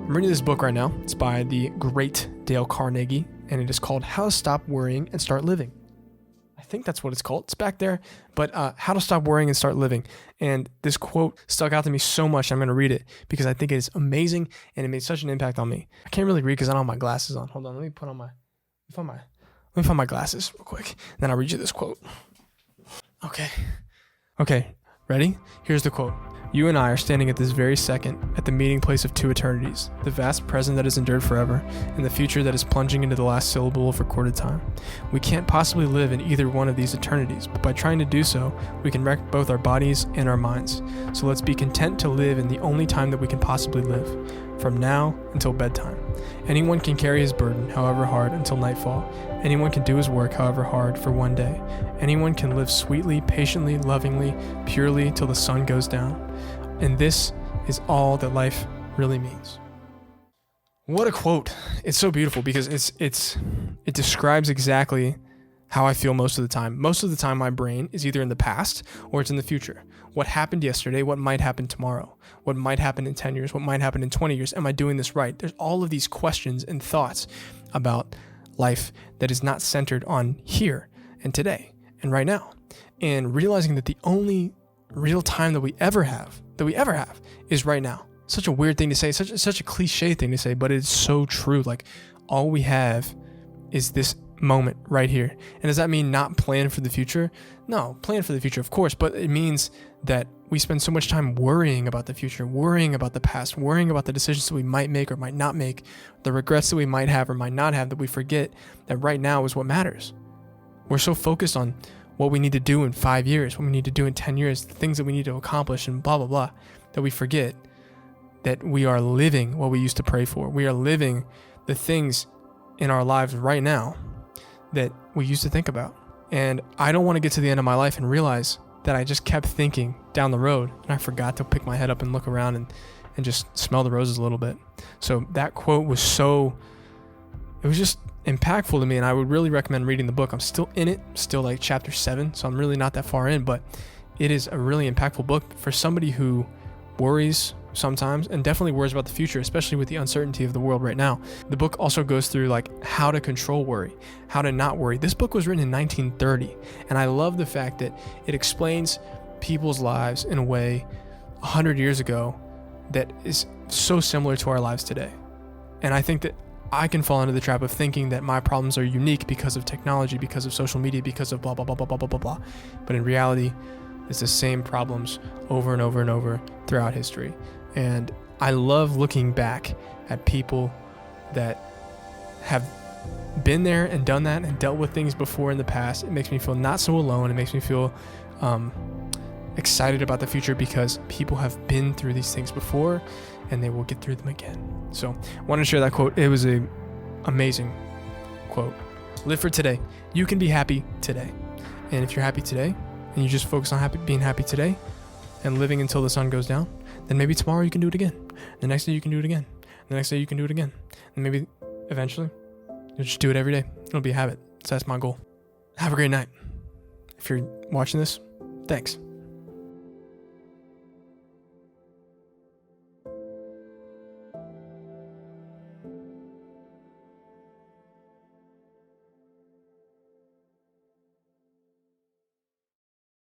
I'm reading this book right now. It's by the great Dale Carnegie, and it is called How to Stop Worrying and Start Living. I think that's what it's called. It's back there, but How to Stop Worrying and Start Living. And this quote stuck out to me so much. I'm going to read it because I think it is amazing and it made such an impact on me. I can't really read because I don't have my glasses on. Hold on, let me find my glasses real quick. Then I'll read you this quote. Okay, ready? Here's the quote. You and I are standing at this very second at the meeting place of two eternities, the vast present that has endured forever, and the future that is plunging into the last syllable of recorded time. We can't possibly live in either one of these eternities, but by trying to do so, we can wreck both our bodies and our minds. So let's be content to live in the only time that we can possibly live, from now until bedtime. Anyone can carry his burden, however hard, until nightfall. Anyone can do his work, however hard, for one day. Anyone can live sweetly, patiently, lovingly, purely, till the sun goes down. And this is all that life really means. What a quote. It's so beautiful because it describes exactly how I feel most of the time. Most of the time, my brain is either in the past or it's in the future. What happened yesterday? What might happen tomorrow? What might happen in 10 years? What might happen in 20 years? Am I doing this right? There's all of these questions and thoughts about life that is not centered on here and today and right now. And realizing that the only real time that we ever have is right now. Such a weird thing to say, such a cliche thing to say, but it's so true. Like, all we have is this moment right here. And does that mean not plan for the future? No, plan for the future, of course, but it means that we spend so much time worrying about the future, worrying about the past, worrying about the decisions that we might make or might not make, the regrets that we might have or might not have, that we forget that right now is what matters. We're so focused on what we need to do in 5 years, what we need to do in 10 years, the things that we need to accomplish and blah, blah, blah, that we forget that we are living what we used to pray for. We are living the things in our lives right now that we used to think about. And I don't want to get to the end of my life and realize that I just kept thinking down the road and I forgot to pick my head up and look around and just smell the roses a little bit. So that quote was just impactful to me, and I would really recommend reading the book. I'm still in it, still like chapter 7, so I'm really not that far in, but it is a really impactful book for somebody who worries sometimes and definitely worries about the future, especially with the uncertainty of the world right now. The book also goes through like how to control worry, how to not worry. This book was written in 1930, and I love the fact that it explains people's lives in a way 100 years ago that is so similar to our lives today. And I think that I can fall into the trap of thinking that my problems are unique because of technology, because of social media, because of blah, blah, blah, blah, blah, blah, blah, blah. But in reality, it's the same problems over and over and over throughout history. And I love looking back at people that have been there and done that and dealt with things before in the past. It makes me feel not so alone. It makes me feel excited about the future because people have been through these things before and they will get through them again. So I wanted to share that quote. It was an amazing quote. Live for today. You can be happy today. And if you're happy today and you just focus on being happy today and living until the sun goes down, then maybe tomorrow you can do it again. The next day you can do it again. The next day you can do it again. And maybe eventually you'll just do it every day. It'll be a habit. So that's my goal. Have a great night. If you're watching this, thanks.